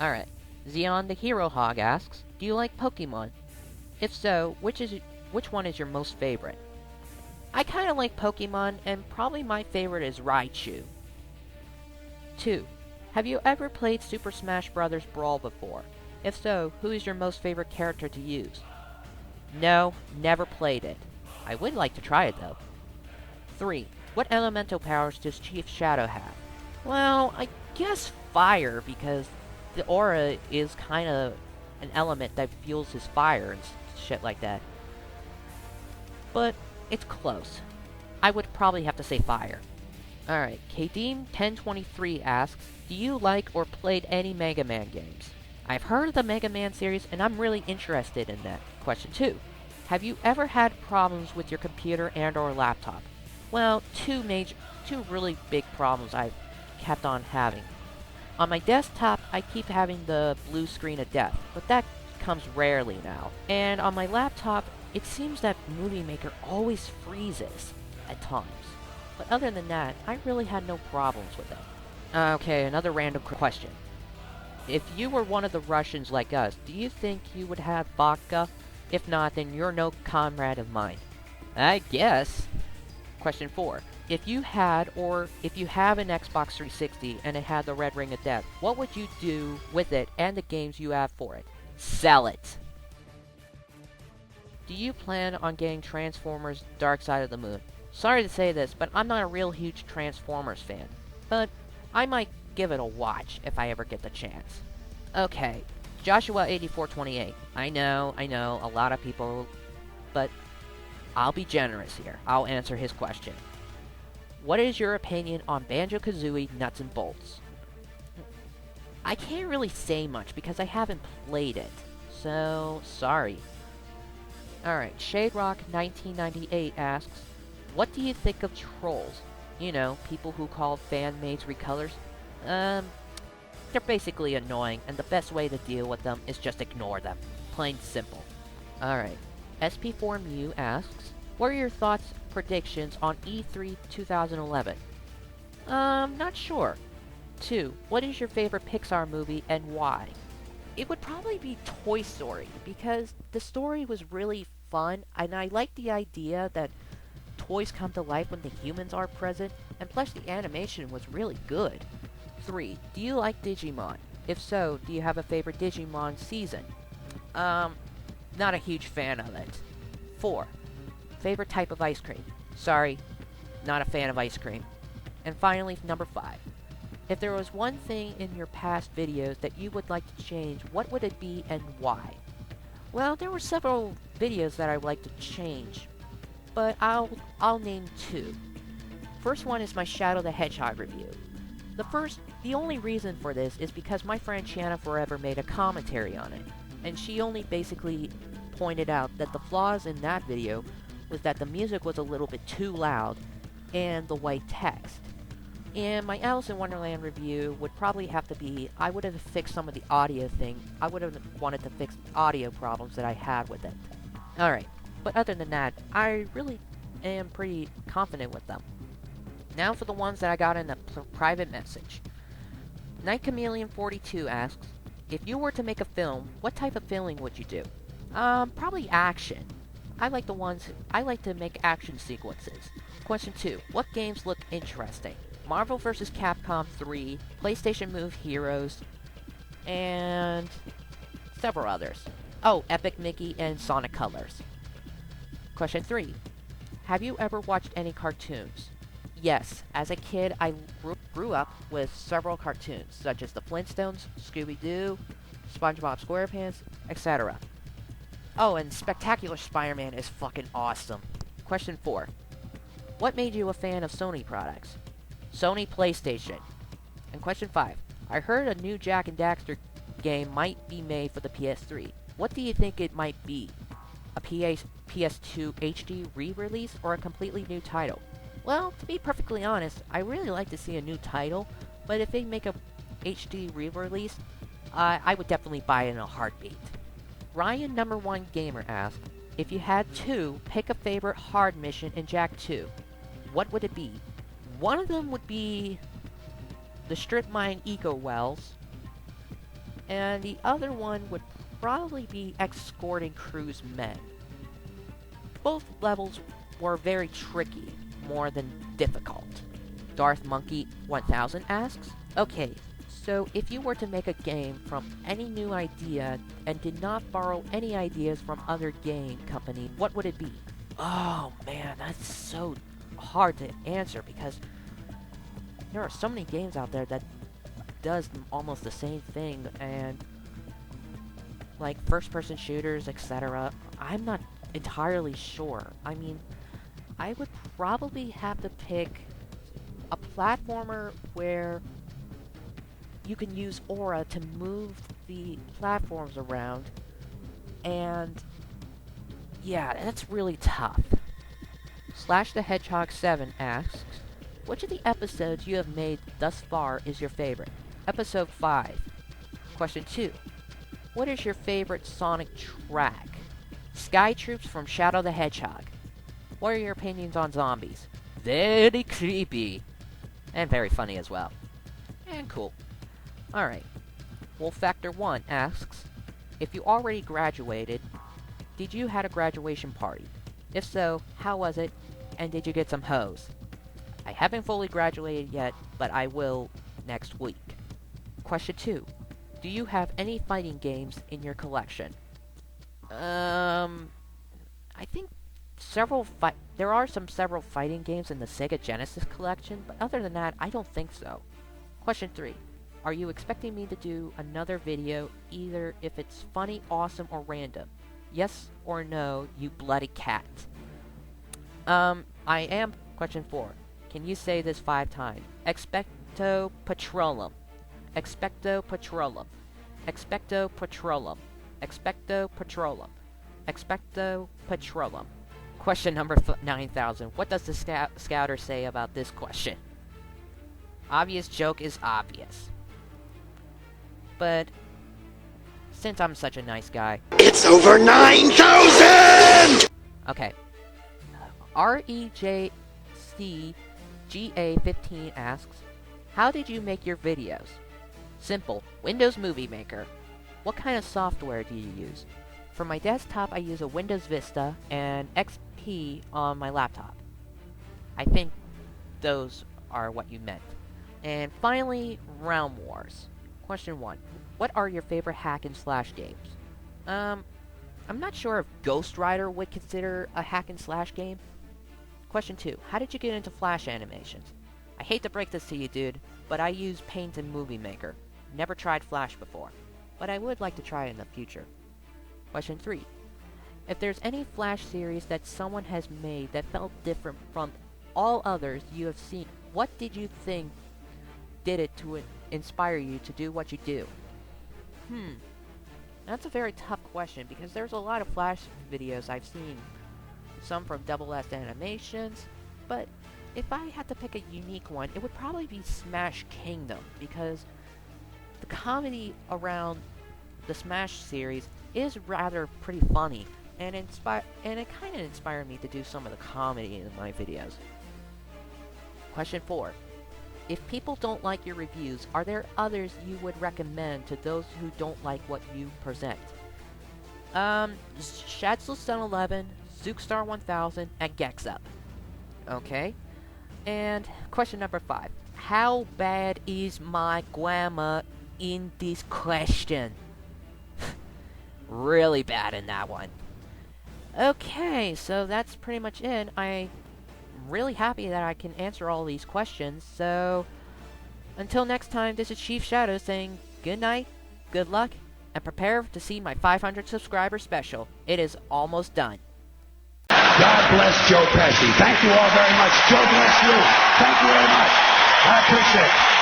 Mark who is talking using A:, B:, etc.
A: Alright. Xeon the Hero Hog asks, do you like Pokemon? If so, which one is your most favorite? I kinda like Pokemon, and probably my favorite is Raichu. 2. Have you ever played Super Smash Bros. Brawl before? If so, who is your most favorite character to use? No, never played it. I would like to try it though. 3. What elemental powers does Chief Shadow have? Well, I guess fire, because the aura is kind of an element that fuels his fire and shit like that. But it's close. I would probably have to say fire. Alright, Kadeem1023 asks, do you like or played any Mega Man games? I've heard of the Mega Man series and I'm really interested in that. Question 2. Have you ever had problems with your computer and or laptop? Well, two really big problems I've kept on having. On my desktop, I keep having the blue screen of death, but that comes rarely now. And on my laptop, it seems that Movie Maker always freezes at times. But other than that, I really had no problems with it. Okay, another random question. If you were one of the Russians like us, do you think you would have vodka? If not, then you're no comrade of mine. I guess. Question 4. If you have an Xbox 360 and it had the Red Ring of Death, what would you do with it and the games you have for it? Sell it. Do you plan on getting Transformers Dark Side of the Moon? Sorry to say this, but I'm not a real huge Transformers fan. But I might give it a watch if I ever get the chance. Okay, Joshua8428. I know, a lot of people, but I'll be generous here. I'll answer his question. What is your opinion on Banjo-Kazooie Nuts and Bolts? I can't really say much because I haven't played it, so sorry. Alright, ShadeRock1998 asks, what do you think of trolls? You know, people who call fan-made recolors? They're basically annoying, and the best way to deal with them is just ignore them. Plain simple. Alright, SP4Mew asks, what are your thoughts, predictions on E3 2011? Not sure. 2. What is your favorite Pixar movie and why? It would probably be Toy Story, because the story was really fun, and I like the idea that toys come to life when the humans are present, and plus the animation was really good. 3. Do you like Digimon? If so, do you have a favorite Digimon season? Not a huge fan of it. 4. Favorite type of ice cream? Sorry, not a fan of ice cream. And finally, number 5. If there was one thing in your past videos that you would like to change, what would it be and why? Well, there were several videos that I would like to change, but I'll name 2. First one is my Shadow the Hedgehog review. The only reason for this is because my friend Shanna Forever made a commentary on it, and she only basically pointed out that the flaws in that video was that the music was a little bit too loud and the white text. And my Alice in Wonderland review would probably have to be, I would have fixed some of the audio thing. I would have wanted to fix audio problems that I had with it. Alright, but other than that, I really am pretty confident with them. Now for the ones that I got in a private message. Night Chameleon 42 asks, if you were to make a film, what type of filming would you do? Probably action. I like to make action sequences. Question 2. What games look interesting? Marvel vs. Capcom 3, PlayStation Move Heroes, and several others. Oh, Epic Mickey and Sonic Colors. Question 3. Have you ever watched any cartoons? Yes, as a kid I grew up with several cartoons, such as the Flintstones, Scooby-Doo, SpongeBob SquarePants, etc. Oh, and Spectacular Spider-Man is fucking awesome. Question 4. What made you a fan of Sony products? Sony PlayStation. And question 5. I heard a new Jak and Daxter game might be made for the PS3. What do you think it might be? A PS2 HD re-release or a completely new title? Well, to be perfectly honest, I really like to see a new title, but if they make a HD re-release, I would definitely buy it in a heartbeat. Ryan Number 1 Gamer asked, if you had to pick a favorite hard mission in Jak 2, what would it be? One of them would be the strip mine eco wells, and the other one would probably be escorting crew's men. Both levels were very tricky, more than difficult. Darth Monkey 1000 asks, okay, so if you were to make a game from any new idea and did not borrow any ideas from other game companies, what would it be? Oh man, that's so hard to answer because there are so many games out there that does almost the same thing, and like first-person shooters, etc. I'm not entirely sure. I mean, I would probably have to pick a platformer where you can use aura to move the platforms around, and yeah, that's really tough. Slash the Hedgehog 7 asks, which of the episodes you have made thus far is your favorite? Episode 5. Question 2. What is your favorite Sonic track? Sky Troops from Shadow the Hedgehog. What are your opinions on zombies? Very creepy. And very funny as well. And cool. Alright. Wolf Factor 1 asks, if you already graduated, did you had a graduation party? If so, how was it? And did you get some hoes? I haven't fully graduated yet, but I will next week. Question 2. Do you have any fighting games in your collection? I think there are several fighting games in the Sega Genesis collection, but other than that, I don't think so. Question 3. Are you expecting me to do another video, either if it's funny, awesome, or random? Yes or no, you bloody cat? I am. Question 4. Can you say this 5 times? Expecto Patronum. Expecto Patronum. Expecto Patronum. Expecto Patronum. Expecto Patronum. Question number 9000. What does the scouter say about this question? Obvious joke is obvious. But since I'm such a nice guy...
B: It's over 9,000!
A: Okay. REJCGA15 asks, how did you make your videos? Simple. Windows Movie Maker. What kind of software do you use? For my desktop, I use a Windows Vista and XP on my laptop. I think those are what you meant. And finally, Realm Wars. Question 1. What are your favorite hack and slash games? I'm not sure if Ghost Rider would consider a hack and slash game. Question 2. How did you get into Flash animations? I hate to break this to you, dude, but I use Paint and Movie Maker. Never tried Flash before, but I would like to try it in the future. Question 3. If there's any Flash series that someone has made that felt different from all others you have seen, what did you think did it to inspire you to do what you do? That's a very tough question because there's a lot of Flash videos I've seen. Some from Double S Animations, but if I had to pick a unique one, it would probably be Smash Kingdom, because the comedy around the Smash series is rather pretty funny, and it kind of inspired me to do some of the comedy in my videos. Question 4. If people don't like your reviews, are there others you would recommend to those who don't like what you present? Shadsel711, Zookstar 1000, and Gexup. Okay. And question number 5. How bad is my grammar in this question? Really bad in that one. Okay, so that's pretty much it. I'm really happy that I can answer all these questions, so until next time, this is Chief Shadow saying good night, good luck, and prepare to see my 500 subscriber special. It is almost done.
B: God bless Joe Pesci. Thank you all very much. Joe bless you. Thank you very much. I appreciate it.